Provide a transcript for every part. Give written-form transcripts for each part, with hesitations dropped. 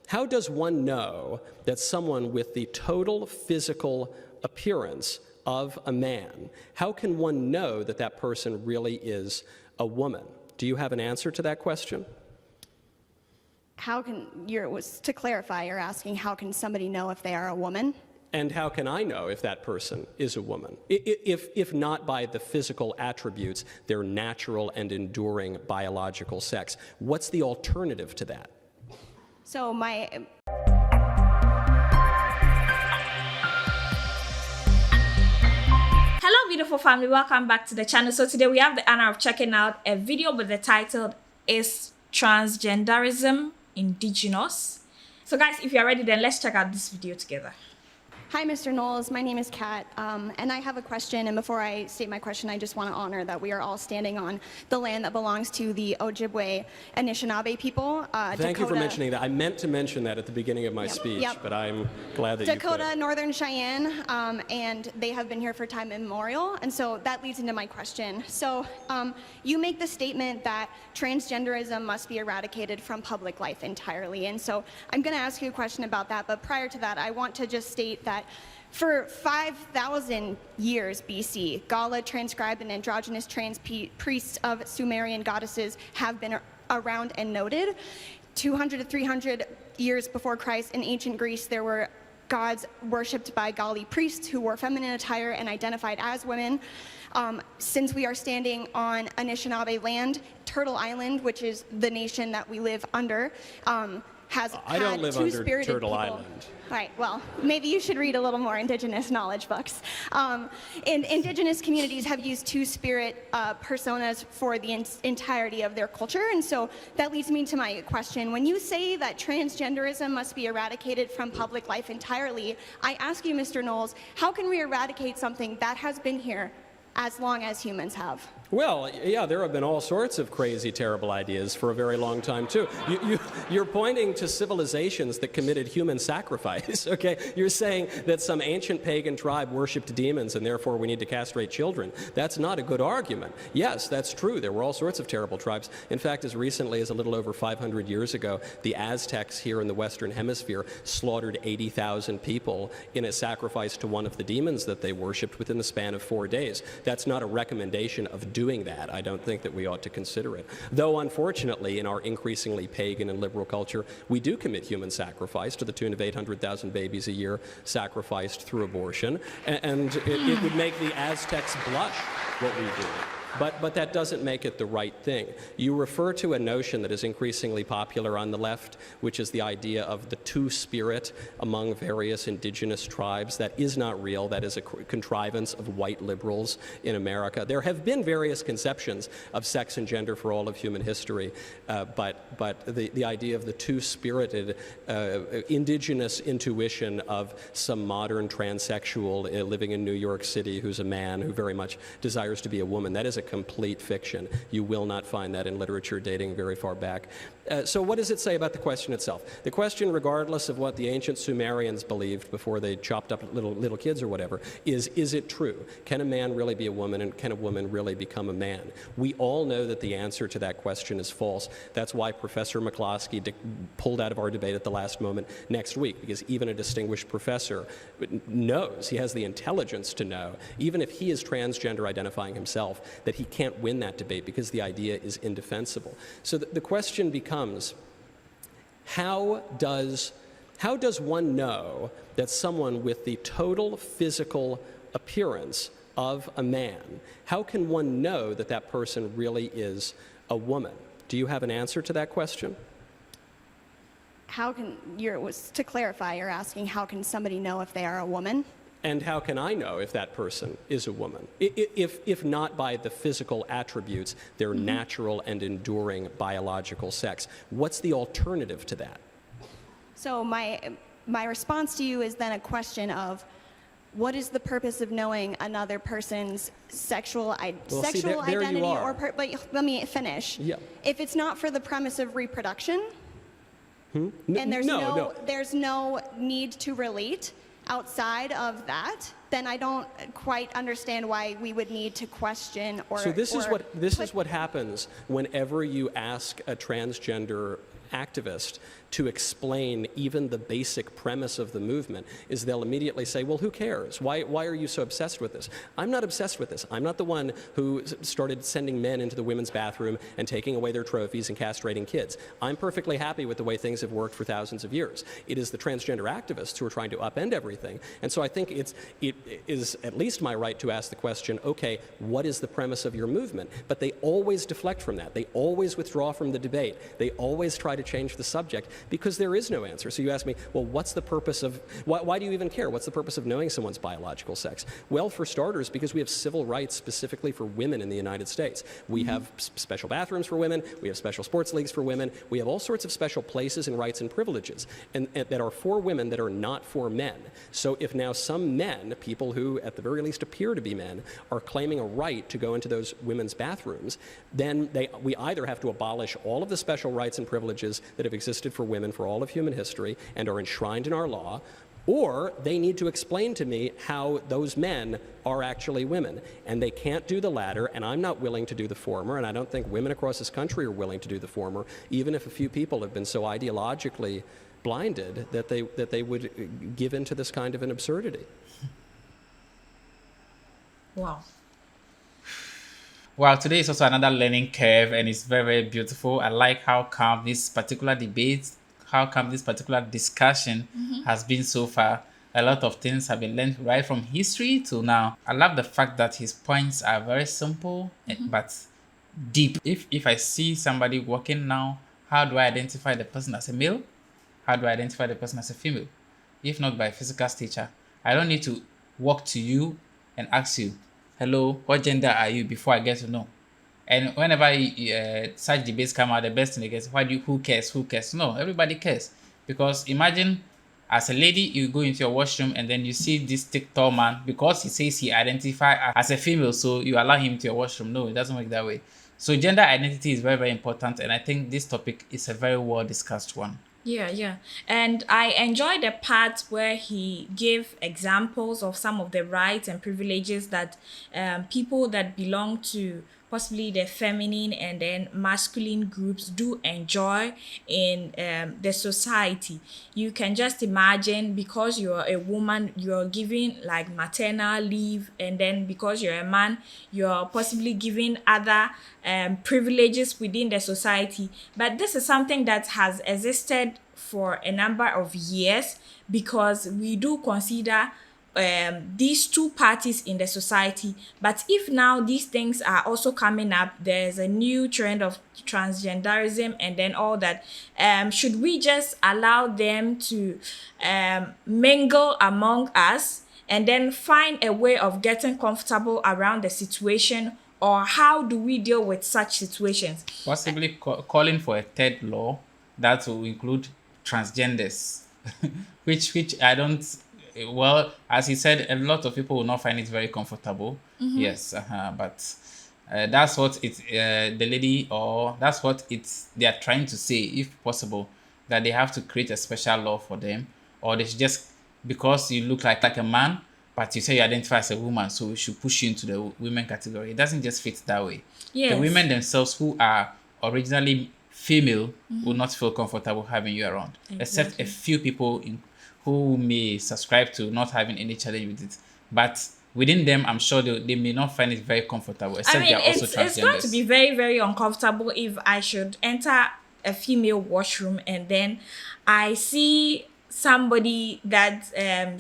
How does one know that someone with the total physical appearance of a man, how can one know that that person really is a woman? Do you have an answer to that question? To clarify, you're asking how can somebody know if they are a woman? And how can I know if that person is a woman? If not by the physical attributes, their natural and enduring biological sex. What's the alternative to that? So Hello beautiful family, welcome back to the channel. So today we have the honor of checking out a video with the title Is Transgenderism Indigenous? So guys, if you're ready, then let's check out this video together. Hi, Mr. Knowles. My name is Kat, and I have a question. And before I state my question, I just want to honor that we are all standing on the land that belongs to the Ojibwe Anishinaabe people. Thank you for mentioning that. I meant to mention that at the beginning of my speech, but I'm glad that Dakota, you could. Northern Cheyenne, and they have been here for time immemorial, and so that leads into my question. So you make the statement that transgenderism must be eradicated from public life entirely, and so I'm going to ask you a question about that, but prior to that, I want to just state that for 5,000 years BC, Gala transcribed and androgynous trans priests of Sumerian goddesses have been around and noted. 200 to 300 years before Christ in ancient Greece, there were gods worshipped by Gali priests who wore feminine attire and identified as women. Since we are standing on Anishinaabe land, Turtle Island, which is the nation that we live under, has I don't live under Turtle Island. All right, well, maybe you should read a little more indigenous knowledge books. And indigenous communities have used two-spirit personas for the entirety of their culture, and so that leads me to my question. When you say that transgenderism must be eradicated from public life entirely, I ask you, Mr. Knowles, how can we eradicate something that has been here as long as humans have? Well, yeah, there have been all sorts of crazy, terrible ideas for a very long time, too. You're pointing to civilizations that committed human sacrifice, okay? You're saying that some ancient pagan tribe worshipped demons and therefore we need to castrate children. That's not a good argument. Yes, that's true. There were all sorts of terrible tribes. In fact, as recently as a little over 500 years ago, the Aztecs here in the Western Hemisphere slaughtered 80,000 people in a sacrifice to one of the demons that they worshipped within the span of 4 days. That's not a recommendation of doing that. I don't think that we ought to consider it. Though, unfortunately, in our increasingly pagan and liberal culture, we do commit human sacrifice to the tune of 800,000 babies a year sacrificed through abortion, and it would make the Aztecs blush what we do. But that doesn't make it the right thing. You refer to a notion that is increasingly popular on the left, which is the idea of the two-spirit among various indigenous tribes. That is not real. That is a contrivance of white liberals in America. There have been various conceptions of sex and gender for all of human history, but the idea of the two-spirited indigenous intuition of some modern transsexual living in New York City who's a man who very much desires to be a woman, that is a complete fiction. You will not find that in literature dating very far back. So what does it say about the question itself? The question, regardless of what the ancient Sumerians believed before they chopped up little kids or whatever, is it true? Can a man really be a woman, and can a woman really become a man? We all know that the answer to that question is false. That's why Professor McCloskey pulled out of our debate at the last moment next week, because even a distinguished professor knows, he has the intelligence to know, even if he is transgender identifying himself, that he can't win that debate because the idea is indefensible. So the question becomes, how does one know that someone with the total physical appearance of a man, how can one know that that person really is a woman? Do you have an answer to that question? To clarify, you're asking how can somebody know if they are a woman? And how can I know if that person is a woman? If not by the physical attributes, their natural and enduring biological sex. What's the alternative to that? So my response to you is then a question of, what is the purpose of knowing another person's sexual identity? But let me finish. Yeah. If it's not for the premise of reproduction, and there's no need to relate outside of that, then I don't quite understand why we would need to question or. So this is what happens whenever you ask a transgender activist to explain even the basic premise of the movement is they'll immediately say, well, who cares? Why are you so obsessed with this? I'm not obsessed with this. I'm not the one who started sending men into the women's bathroom and taking away their trophies and castrating kids. I'm perfectly happy with the way things have worked for thousands of years. It is the transgender activists who are trying to upend everything. And so I think it is at least my right to ask the question, okay, what is the premise of your movement? But they always deflect from that. They always withdraw from the debate. They always try to change the subject because there is no answer. So you ask me, well, what's the purpose of, why do you even care? What's the purpose of knowing someone's biological sex? Well, for starters, because we have civil rights specifically for women in the United States. We have special bathrooms for women, we have special sports leagues for women, we have all sorts of special places and rights and privileges and that are for women that are not for men. So if now some men, people who at the very least appear to be men, are claiming a right to go into those women's bathrooms, then we either have to abolish all of the special rights and privileges that have existed for women for all of human history and are enshrined in our law, or they need to explain to me how those men are actually women. And they can't do the latter, and I'm not willing to do the former, and I don't think women across this country are willing to do the former, even if a few people have been so ideologically blinded that they would give in to this kind of an absurdity. Wow. Well, today is also another learning curve, and it's very, very beautiful. I like how calm this particular debate, how come this particular discussion has been so far. A lot of things have been learned right from history to now. I love the fact that his points are very simple but deep. If I see somebody walking now, how do I identify the person as a male? How do I identify the person as a female? If not by physical stature. I don't need to walk to you and ask you, hello, what gender are you, before I get to know. And whenever such debates come out, the best thing they get is, who cares? Who cares? No, everybody cares. Because imagine, as a lady, you go into your washroom and then you see this thick tall man, because he says he identifies as a female, so you allow him to your washroom. No, it doesn't work that way. So gender identity is very, very important, and I think this topic is a very well discussed one. Yeah. And I enjoyed the part where he gave examples of some of the rights and privileges that people that belong to possibly the feminine and then masculine groups do enjoy in the society. You can just imagine, because you're a woman, you're given like maternal leave, and then because you're a man, you're possibly given other privileges within the society. But this is something that has existed for a number of years, because we do consider these two parties in the society. But if now these things are also coming up, there's a new trend of transgenderism and then all that, should we just allow them to mingle among us and then find a way of getting comfortable around the situation? Or how do we deal with such situations? Possibly calling for a third law that will include transgenders, which I don't. Well, as he said, a lot of people will not find it very comfortable. Yes, but that's what the lady, or that's what they are trying to say, if possible, that they have to create a special law for them, or they should just, because you look like a man, but you say you identify as a woman, so we should push you into the women category. It doesn't just fit that way. Yes. The women themselves who are originally female will not feel comfortable having you around, except a few people who may subscribe to not having any challenge with it. But within them, I'm sure they may not find it very comfortable, except they are also transgenders. It's going to be very, very uncomfortable if I should enter a female washroom and then I see somebody that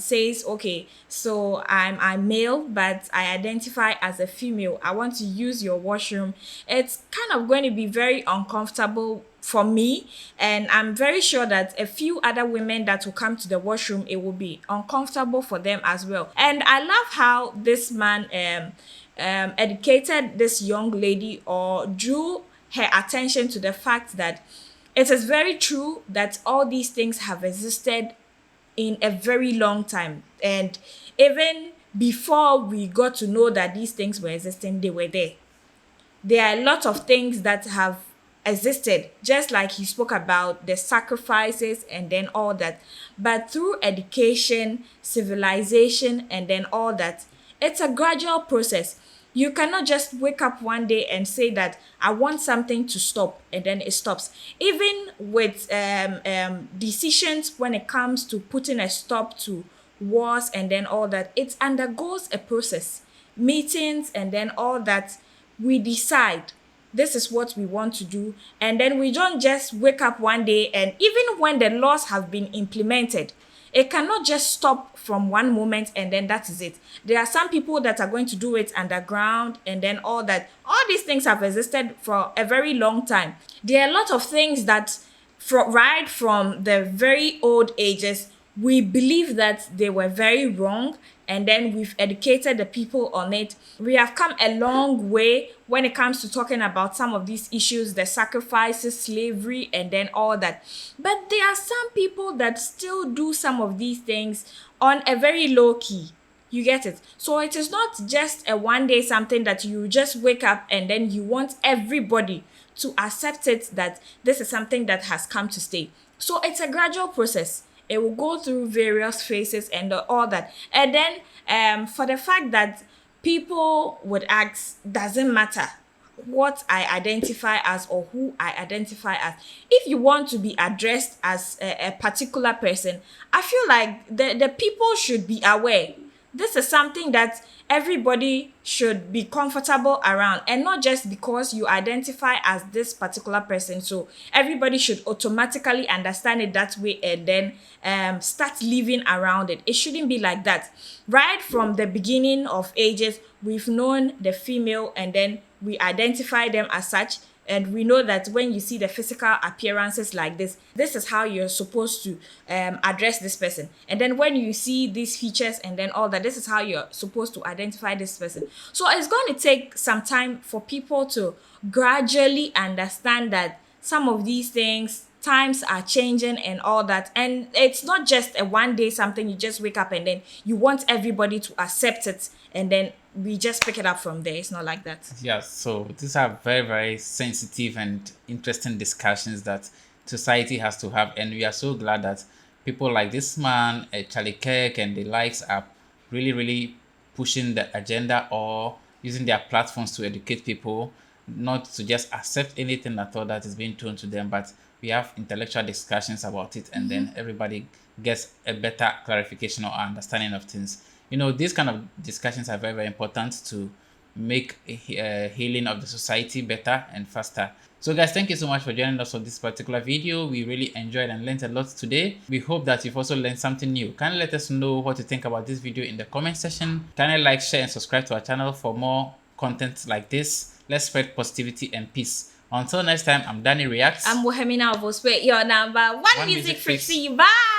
says, okay, so I'm male, but I identify as a female. I want to use your washroom. It's kind of going to be very uncomfortable for me, and I'm very sure that a few other women that will come to the washroom, it will be uncomfortable for them as well. And I love how this man educated this young lady, or drew her attention to the fact that it is very true that all these things have existed in a very long time. And even before we got to know that these things were existing, they were there. There are a lot of things that have existed, just like he spoke about the sacrifices and then all that. But through education, civilization, and then all that, it's a gradual process. You cannot just wake up one day and say that I want something to stop and then it stops. Even with decisions when it comes to putting a stop to wars and then all that, it undergoes a process, meetings and then all that. We decide this is what we want to do, and then we don't just wake up one day, and even when the laws have been implemented, it cannot just stop from one moment and then that is it. There are some people that are going to do it underground and then all that. All these things have existed for a very long time. There are a lot of things that right from the very old ages, we believe that they were very wrong, and then we've educated the people on it. We have come a long way when it comes to talking about some of these issues, the sacrifices, slavery, and then all that. But there are some people that still do some of these things on a very low key. You get it? So it is not just a one day something that you just wake up and then you want everybody to accept it, that this is something that has come to stay. So it's a gradual process. It will go through various phases and all that. And then for the fact that people would ask, doesn't matter what I identify as or who I identify as. If you want to be addressed as a particular person, I feel like the people should be aware. This is something that everybody should be comfortable around, and not just because you identify as this particular person. So everybody should automatically understand it that way and then start living around it. It shouldn't be like that. Right from the beginning of ages, we've known the female and then we identify them as such. And we know that when you see the physical appearances like this is how you're supposed to address this person. And then when you see these features and then all that, this is how you're supposed to identify this person. So it's going to take some time for people to gradually understand that some of these things, times are changing and all that. And it's not just a one day something you just wake up and then you want everybody to accept it and then we just pick it up from there. It's not like that. Yeah, so these are very, very sensitive and interesting discussions that society has to have. And we are so glad that people like this man, Charlie Kirk and the likes are really, really pushing the agenda or using their platforms to educate people, not to just accept anything at all that is being thrown to them, but we have intellectual discussions about it, and then everybody gets a better clarification or understanding of things. You know, these kind of discussions are very, very important to make a healing of the society better and faster. So guys, thank you so much for joining us on this particular video. We really enjoyed and learned a lot today. We hope that you've also learned something new. Kindly let us know what you think about this video in the comment section. Kindly like, share and subscribe to our channel for more content like this. Let's spread positivity and peace. Until next time, I'm Danny Reacts. I'm Wil Sway, your number one music freak. See you. Bye.